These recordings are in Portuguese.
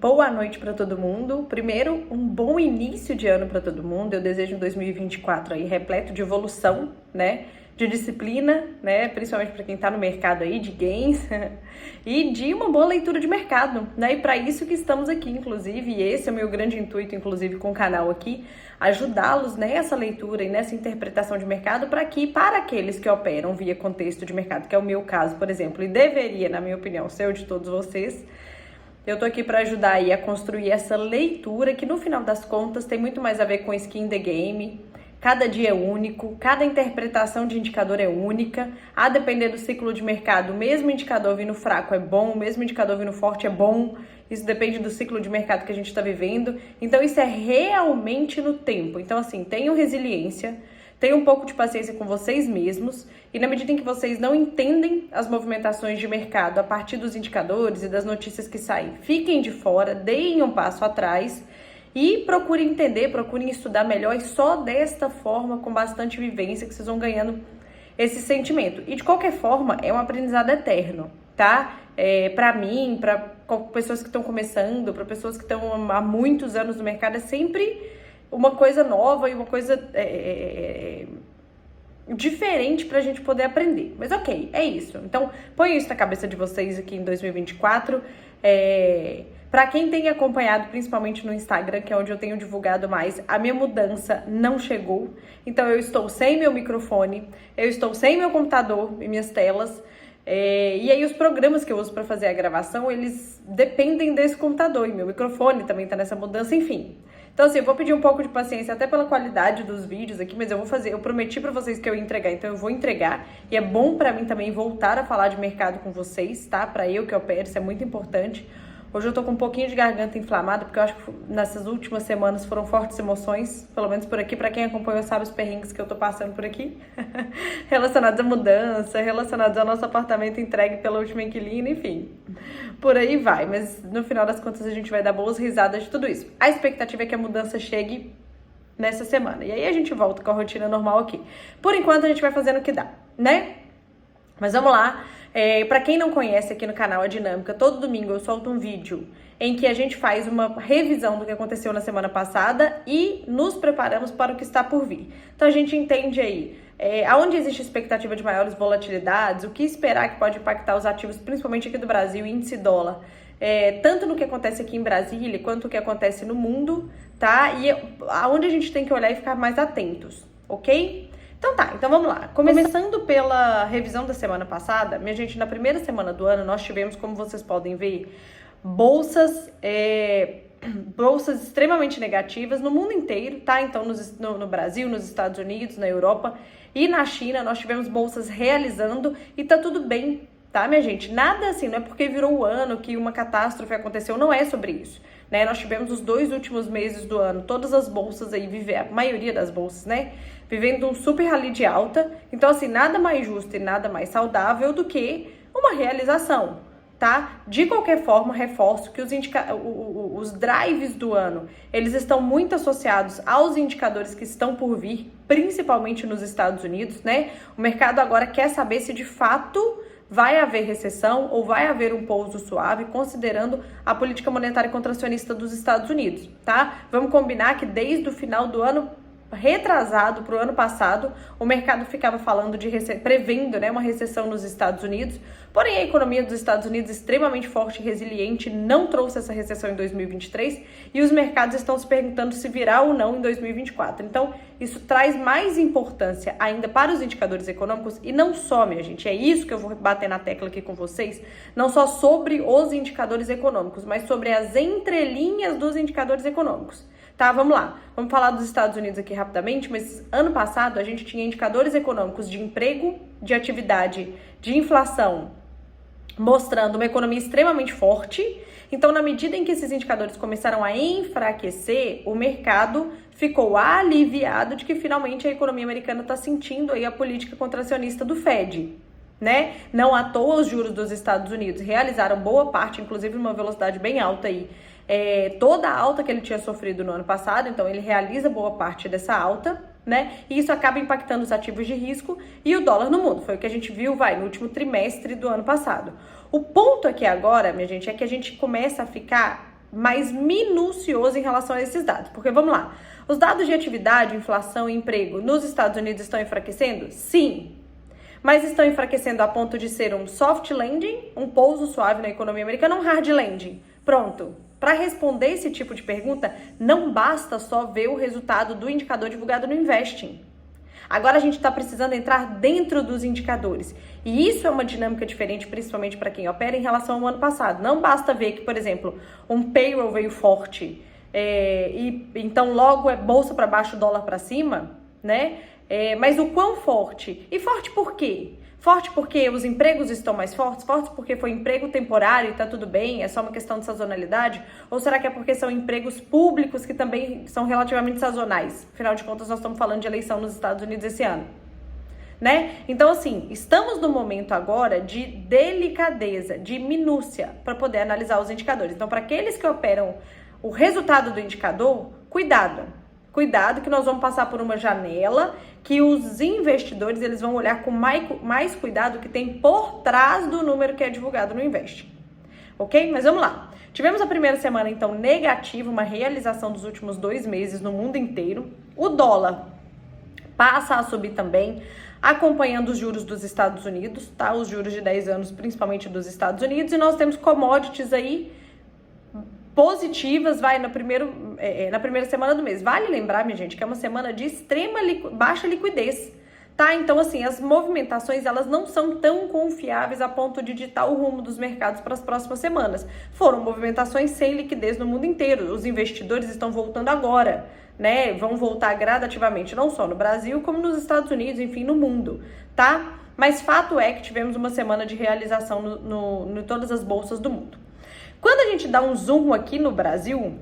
boa noite para todo mundo. Primeiro, um bom início de ano para todo mundo. Eu desejo um 2024 aí repleto de evolução, né? De disciplina, né? Principalmente para quem está no mercado aí de games e de uma boa leitura de mercado, né? E para isso que estamos aqui, inclusive, e esse é o meu grande intuito, inclusive, com o canal aqui, ajudá-los nessa leitura e nessa interpretação de mercado para aqueles que operam via contexto de mercado, que é o meu caso, por exemplo, e deveria, na minha opinião, ser o de todos vocês. Eu tô aqui para ajudar aí a construir essa leitura que no final das contas tem muito mais a ver com skin the game. Cada dia é único, cada interpretação de indicador é única. A depender do ciclo de mercado, o mesmo indicador vindo fraco é bom, o mesmo indicador vindo forte é bom. Isso depende do ciclo de mercado que a gente está vivendo. Então isso é realmente no tempo. Então assim, tenham resiliência. Tenham um pouco de paciência com vocês mesmos e na medida em que vocês não entendem as movimentações de mercado a partir dos indicadores e das notícias que saem, fiquem de fora, deem um passo atrás e procurem entender, procurem estudar melhor e só desta forma, com bastante vivência, que vocês vão ganhando esse sentimento. E de qualquer forma, é um aprendizado eterno, tá? Para mim, para pessoas que estão começando, para pessoas que estão há muitos anos no mercado, é sempre uma coisa nova e uma coisa diferente pra gente poder aprender. Mas ok, é isso. Então, põe isso na cabeça de vocês aqui em 2024. Pra quem tem acompanhado, principalmente no Instagram, que é onde eu tenho divulgado mais, a minha mudança não chegou. Então, eu estou sem meu microfone, eu estou sem meu computador e minhas telas. E aí os programas que eu uso para fazer a gravação, eles dependem desse computador. E meu microfone também tá nessa mudança, enfim. Então assim, eu vou pedir um pouco de paciência até pela qualidade dos vídeos aqui, mas eu vou fazer, eu prometi pra vocês que eu ia entregar, então eu vou entregar. E é bom pra mim também voltar a falar de mercado com vocês, tá? Pra eu que opero, isso é muito importante. Hoje eu tô com um pouquinho de garganta inflamada, porque eu acho que nessas últimas semanas foram fortes emoções, pelo menos por aqui, pra quem acompanhou sabe os perrengues que eu tô passando por aqui, relacionados à mudança, relacionados ao nosso apartamento entregue pela última inquilina, enfim, por aí vai, mas no final das contas a gente vai dar boas risadas de tudo isso. A expectativa é que a mudança chegue nessa semana, e aí a gente volta com a rotina normal aqui. Por enquanto a gente vai fazendo o que dá, né? Mas vamos lá. Para quem não conhece aqui no canal A Dinâmica, todo domingo eu solto um vídeo em que a gente faz uma revisão do que aconteceu na semana passada e nos preparamos para o que está por vir. Então a gente entende aí aonde existe expectativa de maiores volatilidades, o que esperar que pode impactar os ativos, principalmente aqui do Brasil, índice dólar, tanto no que acontece aqui em Brasília quanto o que acontece no mundo, tá? E aonde a gente tem que olhar e ficar mais atentos, ok? Então tá, então vamos lá. Começando pela revisão da semana passada, minha gente, na primeira semana do ano nós tivemos, como vocês podem ver, bolsas extremamente negativas no mundo inteiro, tá? Então no Brasil, nos Estados Unidos, na Europa e na China nós tivemos bolsas realizando e tá tudo bem, tá, minha gente? Nada assim, não é porque virou o ano que uma catástrofe aconteceu, não é sobre isso, né? Nós tivemos os 2 últimos meses do ano, todas as bolsas aí, a maioria das bolsas, né? Vivendo um super rally de alta. Então, assim, nada mais justo e nada mais saudável do que uma realização, tá? De qualquer forma, reforço que os drives do ano, eles estão muito associados aos indicadores que estão por vir, principalmente nos Estados Unidos, né? O mercado agora quer saber se de fato vai haver recessão ou vai haver um pouso suave, considerando a política monetária contracionista dos Estados Unidos, tá? Vamos combinar que desde o final do ano retrasado para o ano passado, o mercado ficava falando prevendo, né, uma recessão nos Estados Unidos, porém a economia dos Estados Unidos extremamente forte e resiliente não trouxe essa recessão em 2023 e os mercados estão se perguntando se virá ou não em 2024. Então, isso traz mais importância ainda para os indicadores econômicos e não só, minha gente, é isso que eu vou bater na tecla aqui com vocês, não só sobre os indicadores econômicos, mas sobre as entrelinhas dos indicadores econômicos. Tá, vamos lá. Vamos falar dos Estados Unidos aqui rapidamente, mas ano passado a gente tinha indicadores econômicos de emprego, de atividade, de inflação, mostrando uma economia extremamente forte. Então, na medida em que esses indicadores começaram a enfraquecer, o mercado ficou aliviado de que finalmente a economia americana está sentindo aí a política contracionista do Fed, né? Não à toa os juros dos Estados Unidos realizaram boa parte, inclusive numa velocidade bem alta aí, toda a alta que ele tinha sofrido no ano passado, então ele realiza boa parte dessa alta, né? E isso acaba impactando os ativos de risco e o dólar no mundo. Foi o que a gente viu, no último trimestre do ano passado. O ponto aqui agora, minha gente, é que a gente começa a ficar mais minucioso em relação a esses dados. Porque, vamos lá, os dados de atividade, inflação e emprego nos Estados Unidos estão enfraquecendo? Sim. Mas estão enfraquecendo a ponto de ser um soft landing, um pouso suave na economia americana, um hard landing. Pronto. Para responder esse tipo de pergunta, não basta só ver o resultado do indicador divulgado no Investing. Agora a gente está precisando entrar dentro dos indicadores. E isso é uma dinâmica diferente, principalmente para quem opera, em relação ao ano passado. Não basta ver que, por exemplo, um payroll veio forte e então logo é bolsa para baixo, dólar para cima, né? Mas o quão forte? E forte por quê? Forte porque os empregos estão mais fortes? Forte porque foi emprego temporário e tá tudo bem? É só uma questão de sazonalidade? Ou será que é porque são empregos públicos que também são relativamente sazonais? Afinal de contas, nós estamos falando de eleição nos Estados Unidos esse ano, né? Então, assim, estamos no momento agora de delicadeza, de minúcia, para poder analisar os indicadores. Então, para aqueles que operam o resultado do indicador, cuidado. Cuidado que nós vamos passar por uma janela que os investidores eles vão olhar com mais cuidado que tem por trás do número que é divulgado no Invest. Ok? Mas vamos lá. Tivemos a primeira semana, então, negativa, uma realização dos últimos 2 meses no mundo inteiro. O dólar passa a subir também, acompanhando os juros dos Estados Unidos, tá? Os juros de 10 anos, principalmente dos Estados Unidos. E nós temos commodities aí positivas, na primeira semana do mês. Vale lembrar, minha gente, que é uma semana de extrema baixa liquidez, tá? Então, assim, as movimentações, elas não são tão confiáveis a ponto de ditar o rumo dos mercados para as próximas semanas. Foram movimentações sem liquidez no mundo inteiro. Os investidores estão voltando agora, né? Vão voltar gradativamente, não só no Brasil, como nos Estados Unidos, enfim, no mundo, tá? Mas fato é que tivemos uma semana de realização em todas as bolsas do mundo. Quando a gente dá um zoom aqui no Brasil,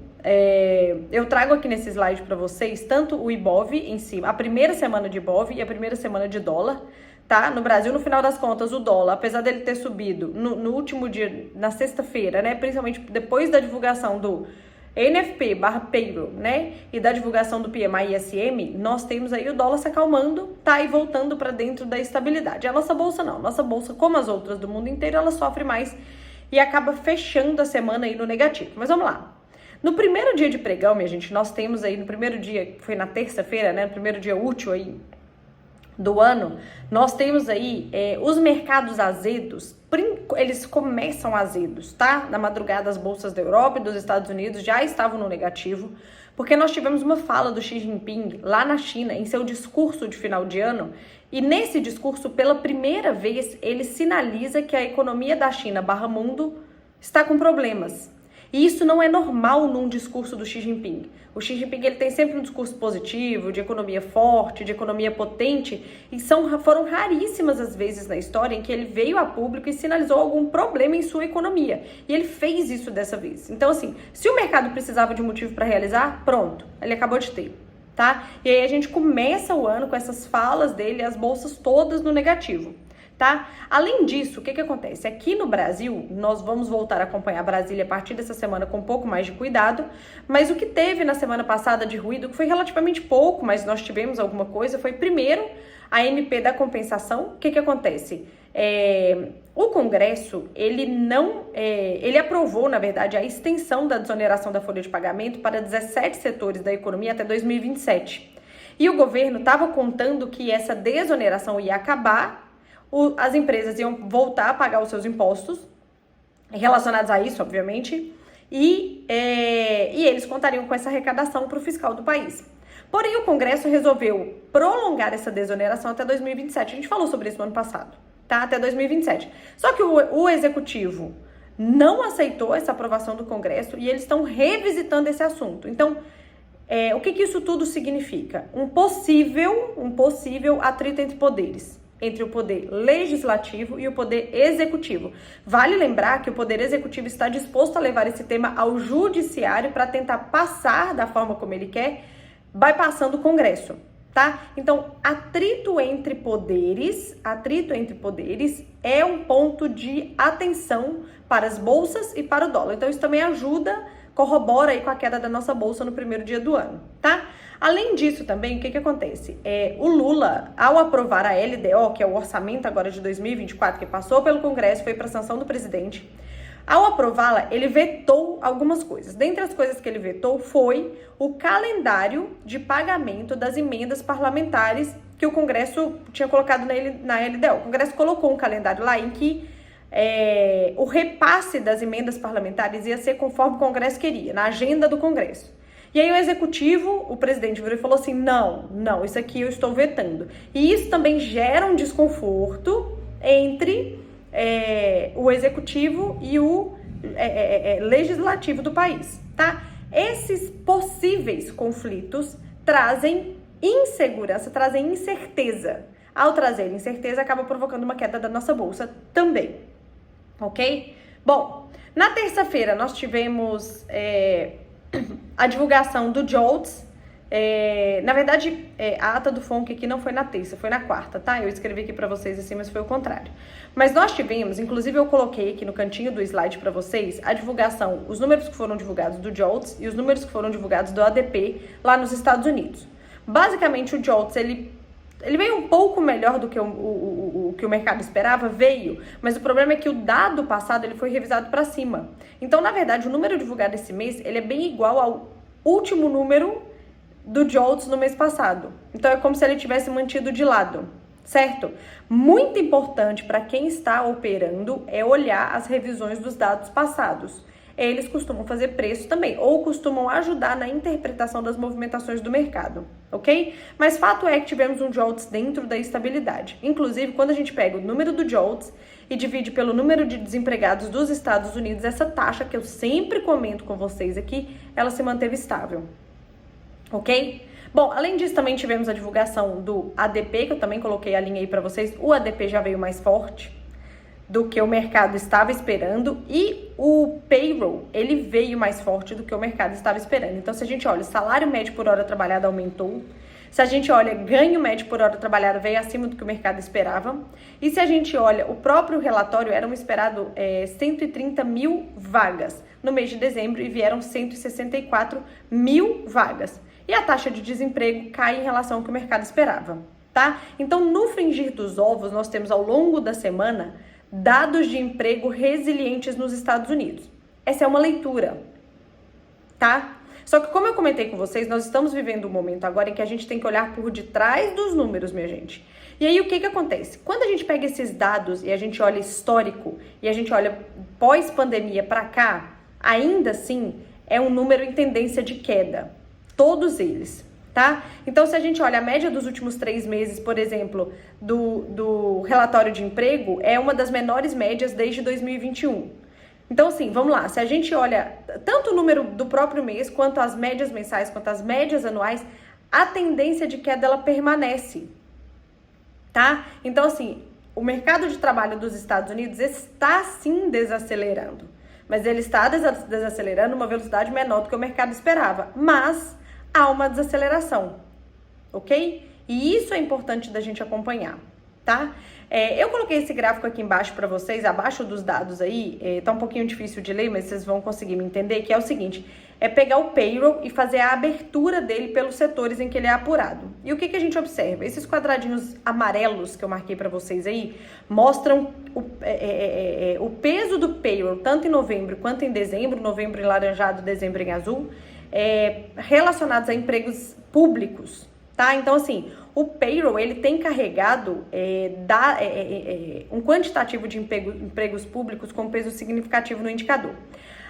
eu trago aqui nesse slide para vocês tanto o Ibov em si, a primeira semana de Ibov e a primeira semana de dólar, tá? No Brasil, no final das contas, o dólar, apesar dele ter subido no último dia, na sexta-feira, né? Principalmente depois da divulgação do NFP/payroll, né? E da divulgação do PMI/ISM, nós temos aí o dólar se acalmando, tá? E voltando para dentro da estabilidade. A nossa bolsa não. Nossa bolsa, como as outras do mundo inteiro, ela sofre mais e acaba fechando a semana aí no negativo. Mas vamos lá. No primeiro dia de pregão, minha gente, nós temos aí, no primeiro dia, que foi na terça-feira, né? No primeiro dia útil aí do ano, nós temos aí os mercados azedos, eles começam azedos, tá? Na madrugada, as bolsas da Europa e dos Estados Unidos já estavam no negativo, porque nós tivemos uma fala do Xi Jinping lá na China, em seu discurso de final de ano, e nesse discurso, pela primeira vez, ele sinaliza que a economia da China / mundo está com problemas. E isso não é normal num discurso do Xi Jinping. O Xi Jinping ele tem sempre um discurso positivo, de economia forte, de economia potente, e foram raríssimas as vezes na história em que ele veio a público e sinalizou algum problema em sua economia. E ele fez isso dessa vez. Então, assim, se o mercado precisava de um motivo para realizar, pronto, ele acabou de ter. Tá? E aí a gente começa o ano com essas falas dele, as bolsas todas no negativo, tá? Além disso, o que acontece? Aqui no Brasil, nós vamos voltar a acompanhar Brasília a partir dessa semana com um pouco mais de cuidado, mas o que teve na semana passada de ruído, que foi relativamente pouco, mas nós tivemos alguma coisa, foi primeiro a MP da compensação. O que acontece? O Congresso, ele aprovou, na verdade, a extensão da desoneração da folha de pagamento para 17 setores da economia até 2027. E o governo estava contando que essa desoneração ia acabar, as empresas iam voltar a pagar os seus impostos, relacionados a isso, obviamente, e eles contariam com essa arrecadação para o fiscal do país. Porém, o Congresso resolveu prolongar essa desoneração até 2027. A gente falou sobre isso no ano passado. Tá? Até 2027. Só que o Executivo não aceitou essa aprovação do Congresso e eles estão revisitando esse assunto. Então, o que isso tudo significa? Um possível atrito entre poderes, entre o poder legislativo e o poder executivo. Vale lembrar que o poder executivo está disposto a levar esse tema ao judiciário para tentar passar da forma como ele quer, bypassando o Congresso. Tá? Então, atrito entre poderes é um ponto de atenção para as bolsas e para o dólar. Então, isso também corrobora aí com a queda da nossa bolsa no primeiro dia do ano, tá? Além disso também, o que acontece? O Lula, ao aprovar a LDO, que é o orçamento agora de 2024, que passou pelo Congresso, foi para a sanção do presidente, Ao aprová-la, ele vetou algumas coisas. Dentre as coisas que ele vetou foi o calendário de pagamento das emendas parlamentares que o Congresso tinha colocado na LDO. O Congresso colocou um calendário lá em que o repasse das emendas parlamentares ia ser conforme o Congresso queria, na agenda do Congresso. E aí o Executivo, o presidente virou e falou assim, não, isso aqui eu estou vetando. E isso também gera um desconforto entre o Executivo e o Legislativo do país, tá? Esses possíveis conflitos trazem insegurança, trazem incerteza. Ao trazer incerteza, acaba provocando uma queda da nossa bolsa também, ok? Bom, na terça-feira nós tivemos a divulgação do JOLTS. Na verdade, a ata do FONC aqui não foi na terça, foi na quarta, tá? Eu escrevi aqui pra vocês assim, mas foi o contrário. Mas nós tivemos, inclusive eu coloquei aqui no cantinho do slide pra vocês, a divulgação, os números que foram divulgados do JOLTS e os números que foram divulgados do ADP lá nos Estados Unidos. Basicamente, o JOLTS, ele veio um pouco melhor do que o que o mercado esperava, mas o problema é que o dado passado ele foi revisado para cima. Então, na verdade, o número divulgado esse mês, ele é bem igual ao último número do JOLTS no mês passado. Então, é como se ele tivesse mantido de lado, certo? Muito importante para quem está operando é olhar as revisões dos dados passados. Eles costumam fazer preço também, ou costumam ajudar na interpretação das movimentações do mercado, ok? Mas fato é que tivemos um JOLTS dentro da estabilidade. Inclusive, quando a gente pega o número do JOLTS e divide pelo número de desempregados dos Estados Unidos, essa taxa que eu sempre comento com vocês aqui, ela se manteve estável, ok? Bom, além disso, também tivemos a divulgação do ADP, que eu também coloquei a linha aí para vocês. O ADP já veio mais forte do que o mercado estava esperando e o payroll, ele veio mais forte do que o mercado estava esperando. Então, se a gente olha, o salário médio por hora trabalhada aumentou, se a gente olha, ganho médio por hora trabalhada veio acima do que o mercado esperava, e se a gente olha, o próprio relatório era um esperado 130 mil vagas no mês de dezembro e vieram 164 mil vagas. E a taxa de desemprego cai em relação ao que o mercado esperava, tá? Então, no fringir dos ovos, nós temos ao longo da semana dados de emprego resilientes nos Estados Unidos. Essa é uma leitura, tá? Só que como eu comentei com vocês, nós estamos vivendo um momento agora em que a gente tem que olhar por detrás dos números, minha gente. E aí o que acontece? Quando a gente pega esses dados e a gente olha histórico e a gente olha pós-pandemia para cá, ainda assim é um número em tendência de queda. Todos eles. Tá? Então, se a gente olha a média dos últimos 3 meses, por exemplo, do relatório de emprego, é uma das menores médias desde 2021. Então, assim, vamos lá. Se a gente olha tanto o número do próprio mês, quanto as médias mensais, quanto as médias anuais, a tendência de queda, ela permanece. Tá? Então, assim, o mercado de trabalho dos Estados Unidos está, sim, desacelerando. Mas ele está desacelerando uma velocidade menor do que o mercado esperava. Mas há uma desaceleração, ok? E isso é importante da gente acompanhar, tá? Eu coloquei esse gráfico aqui embaixo para vocês, abaixo dos dados aí, tá um pouquinho difícil de ler, mas vocês vão conseguir me entender, que é o seguinte, é pegar o payroll e fazer a abertura dele pelos setores em que ele é apurado. E o que a gente observa? Esses quadradinhos amarelos que eu marquei para vocês aí, mostram o peso do payroll, tanto em novembro quanto em dezembro, novembro em laranjado, dezembro em azul, relacionados a empregos públicos, tá? Então, assim, o payroll, ele tem carregado um quantitativo de empregos públicos com peso significativo no indicador.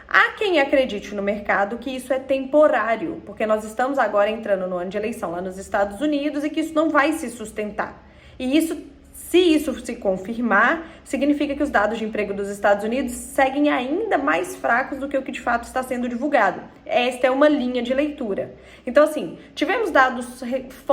Há quem acredite no mercado que isso é temporário, porque nós estamos agora entrando no ano de eleição lá nos Estados Unidos e que isso não vai se sustentar. E se isso se confirmar, significa que os dados de emprego dos Estados Unidos seguem ainda mais fracos do que o que de fato está sendo divulgado. Esta é uma linha de leitura. Então, assim, tivemos dados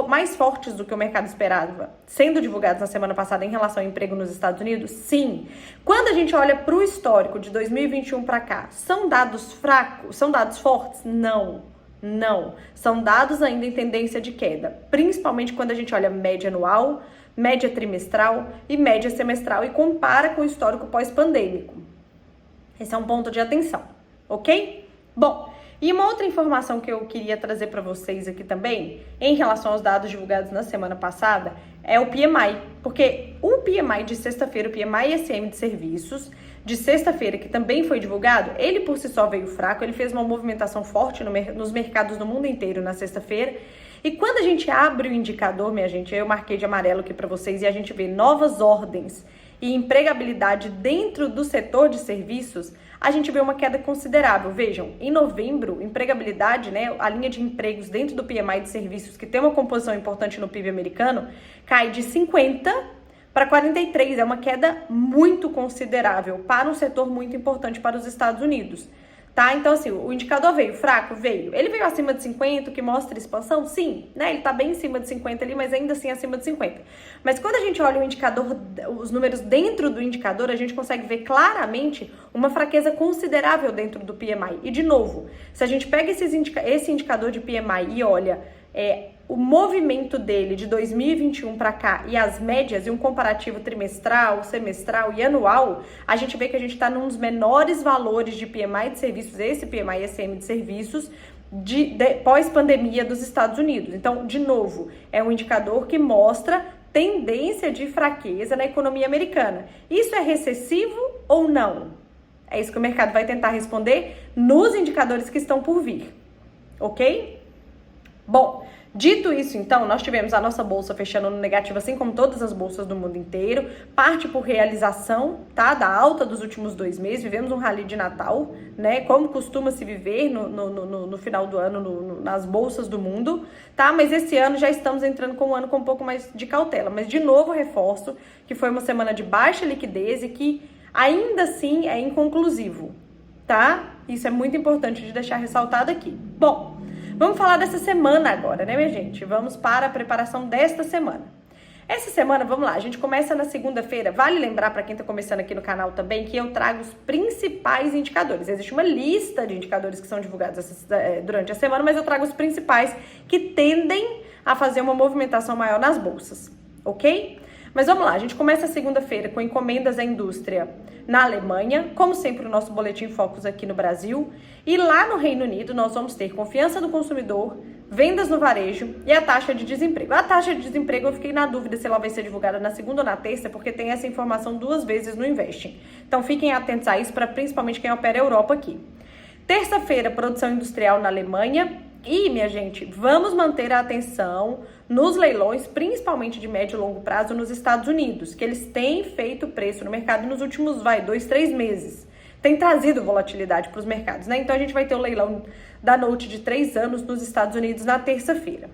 mais fortes do que o mercado esperava sendo divulgados na semana passada em relação ao emprego nos Estados Unidos? Sim. Quando a gente olha para o histórico de 2021 para cá, são dados fracos? São dados fortes? Não. São dados ainda em tendência de queda, principalmente quando a gente olha média anual, média trimestral e média semestral e compara com o histórico pós-pandêmico. Esse é um ponto de atenção, ok? Bom, e uma outra informação que eu queria trazer para vocês aqui também, em relação aos dados divulgados na semana passada, é o PMI, porque o PMI de sexta-feira, o PMI SM de serviços, de sexta-feira, que também foi divulgado, ele por si só veio fraco, ele fez uma movimentação forte nos mercados do mundo inteiro na sexta-feira. E quando a gente abre o indicador, minha gente, eu marquei de amarelo aqui para vocês, e a gente vê novas ordens e empregabilidade dentro do setor de serviços, a gente vê uma queda considerável. Vejam, em novembro, empregabilidade, né, a linha de empregos dentro do PMI de serviços, que tem uma composição importante no PIB americano, cai de 50 para 43. É uma queda muito considerável para um setor muito importante para os Estados Unidos. Tá? Então, assim, o indicador veio fraco? Veio. Ele veio acima de 50, o que mostra expansão? Sim, né? Ele tá bem em cima de 50 ali, mas ainda assim acima de 50. Mas quando a gente olha o indicador, os números dentro do indicador, a gente consegue ver claramente uma fraqueza considerável dentro do PMI. E, de novo, se a gente pega esse indicador de PMI e olha o movimento dele de 2021 para cá e as médias e um comparativo trimestral, semestral e anual, a gente vê que a gente está num dos menores valores de PMI de serviços, esse PMI SM de serviços, pós-pandemia dos Estados Unidos. Então, de novo, é um indicador que mostra tendência de fraqueza na economia americana. Isso é recessivo ou não? É isso que o mercado vai tentar responder nos indicadores que estão por vir, ok? Bom, dito isso, então, nós tivemos a nossa bolsa fechando no negativo, assim como todas as bolsas do mundo inteiro, parte por realização, tá, da alta dos últimos 2 meses, vivemos um rally de Natal, né, como costuma se viver no final do ano nas bolsas do mundo, tá, mas esse ano já estamos entrando com um ano com um pouco mais de cautela, mas de novo reforço que foi uma semana de baixa liquidez e que ainda assim é inconclusivo, tá, isso é muito importante de deixar ressaltado aqui. Bom, vamos falar dessa semana agora, né, minha gente? Vamos para a preparação desta semana. Essa semana, vamos lá, a gente começa na segunda-feira. Vale lembrar para quem está começando aqui no canal também que eu trago os principais indicadores. Existe uma lista de indicadores que são divulgados durante a semana, mas eu trago os principais que tendem a fazer uma movimentação maior nas bolsas, ok? Mas vamos lá, a gente começa a segunda-feira com encomendas à indústria na Alemanha, como sempre o nosso boletim Focus aqui no Brasil, e lá no Reino Unido nós vamos ter confiança do consumidor, vendas no varejo e a taxa de desemprego. A taxa de desemprego eu fiquei na dúvida se ela vai ser divulgada na segunda ou na terça, porque tem essa informação 2 vezes no Investing. Então fiquem atentos a isso, para principalmente quem opera a Europa aqui. Terça-feira, produção industrial na Alemanha. E, minha gente, vamos manter a atenção nos leilões, principalmente de médio e longo prazo nos Estados Unidos, que eles têm feito preço no mercado nos últimos, 2, 3 meses. Tem trazido volatilidade para os mercados, né? Então, a gente vai ter o leilão da Note de 3 anos nos Estados Unidos na terça-feira.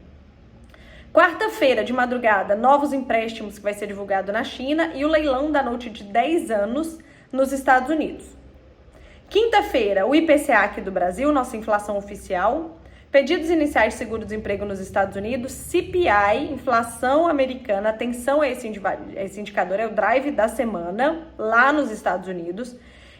Quarta-feira, de madrugada, novos empréstimos que vai ser divulgado na China e o leilão da Note de 10 anos nos Estados Unidos. Quinta-feira, o IPCA aqui do Brasil, nossa inflação oficial. Pedidos iniciais de seguro-desemprego nos Estados Unidos, CPI, inflação americana, atenção a esse indicador, é o drive da semana, lá nos Estados Unidos.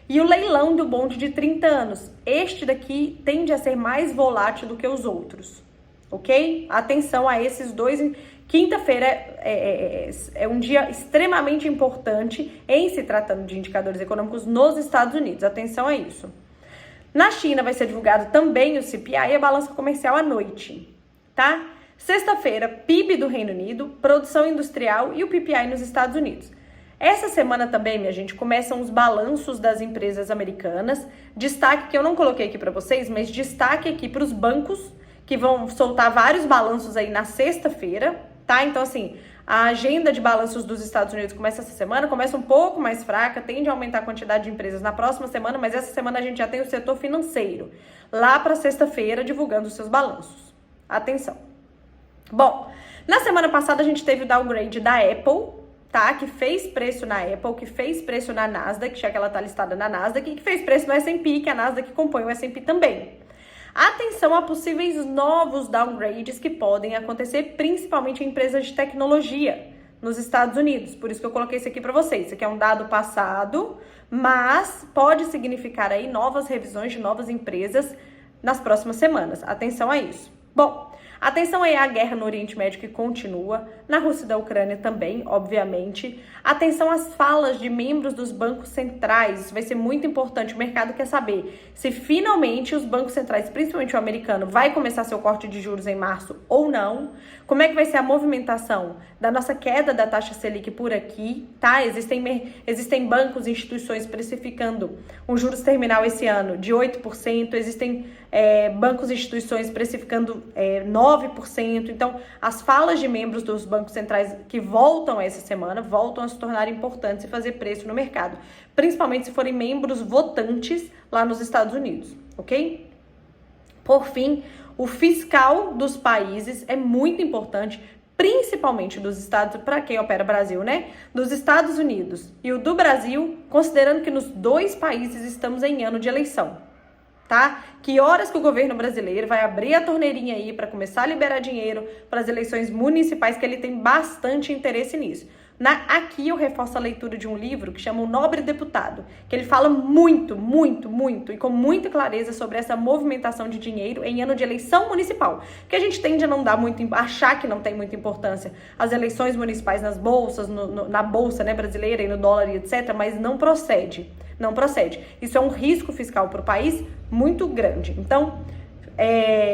E o leilão do bonde de 30 anos. Este daqui tende a ser mais volátil do que os outros, ok? Atenção a esses dois. Quinta-feira é um dia extremamente importante em se tratando de indicadores econômicos nos Estados Unidos. Atenção a isso. Na China vai ser divulgado também o CPI e a balança comercial à noite, tá? Sexta-feira, PIB do Reino Unido, produção industrial e o PPI nos Estados Unidos. Essa semana também, minha gente, começam os balanços das empresas americanas. Destaque que eu não coloquei aqui para vocês, mas destaque aqui para os bancos, que vão soltar vários balanços aí na sexta-feira, tá? Então, assim, a agenda de balanços dos Estados Unidos começa essa semana, começa um pouco mais fraca, tende a aumentar a quantidade de empresas na próxima semana, mas essa semana a gente já tem o setor financeiro, lá para sexta-feira, divulgando os seus balanços. Atenção. Bom, na semana passada a gente teve o downgrade da Apple, tá? Que fez preço na Apple, que fez preço na Nasdaq, já que ela tá listada na Nasdaq, e que fez preço no S&P, que a Nasdaq compõe o S&P também. Atenção a possíveis novos downgrades que podem acontecer, principalmente em empresas de tecnologia nos Estados Unidos. Por isso que eu coloquei isso aqui para vocês. Isso aqui é um dado passado, mas pode significar aí novas revisões de novas empresas nas próximas semanas. Atenção a isso. Bom, Atenção aí à guerra no Oriente Médio que continua, na Rússia e da Ucrânia também, obviamente. Atenção às falas de membros dos bancos centrais, isso vai ser muito importante. O mercado quer saber se finalmente os bancos centrais, principalmente o americano, vai começar seu corte de juros em março ou não. Como é que vai ser a movimentação da nossa queda da taxa Selic por aqui, tá? Existem bancos e instituições precificando um juros terminal esse ano de 8%, existem bancos e instituições precificando 9%. Então, as falas de membros dos bancos centrais que voltam essa semana, voltam a se tornar importantes e fazer preço no mercado, principalmente se forem membros votantes lá nos Estados Unidos, ok? Por fim, o fiscal dos países é muito importante, principalmente dos estados, para quem opera Brasil, né? Dos Estados Unidos e o do Brasil, considerando que nos dois países estamos em ano de eleição, tá? Que horas que o governo brasileiro vai abrir a torneirinha aí para começar a liberar dinheiro para as eleições municipais, que ele tem bastante interesse nisso. Aqui eu reforço a leitura de um livro que chama O Nobre Deputado, que ele fala muito e com muita clareza sobre essa movimentação de dinheiro em ano de eleição municipal, que a gente tende a não dar achar que não tem muita importância as eleições municipais nas bolsas, na bolsa, né, brasileira e no dólar e etc, mas não procede. Isso é um risco fiscal para o país muito grande. Então,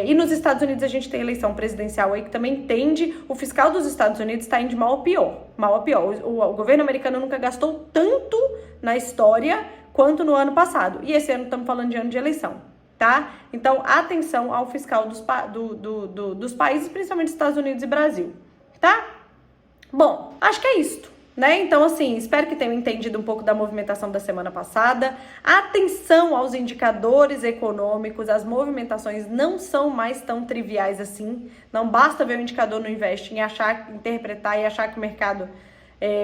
e nos Estados Unidos a gente tem eleição presidencial aí que também tende, o fiscal dos Estados Unidos está indo de mal a pior. O governo americano nunca gastou tanto na história quanto no ano passado. E esse ano estamos falando de ano de eleição, tá? Então, atenção ao fiscal dos países, principalmente Estados Unidos e Brasil, tá? Bom, acho que é isto. Né? Então, assim, espero que tenham entendido um pouco da movimentação da semana passada. Atenção aos indicadores econômicos, as movimentações não são mais tão triviais assim. Não basta ver o indicador no Investing e interpretar e achar que o mercado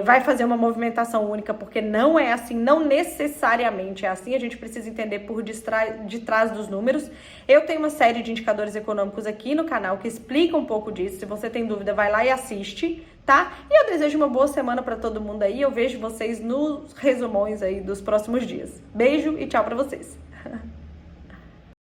vai fazer uma movimentação única, porque não é assim, não necessariamente é assim. A gente precisa entender por de trás dos números. Eu tenho uma série de indicadores econômicos aqui no canal que explica um pouco disso. Se você tem dúvida, vai lá e assiste, tá? E eu desejo uma boa semana para todo mundo aí. Eu vejo vocês nos resumões aí dos próximos dias. Beijo e tchau para vocês.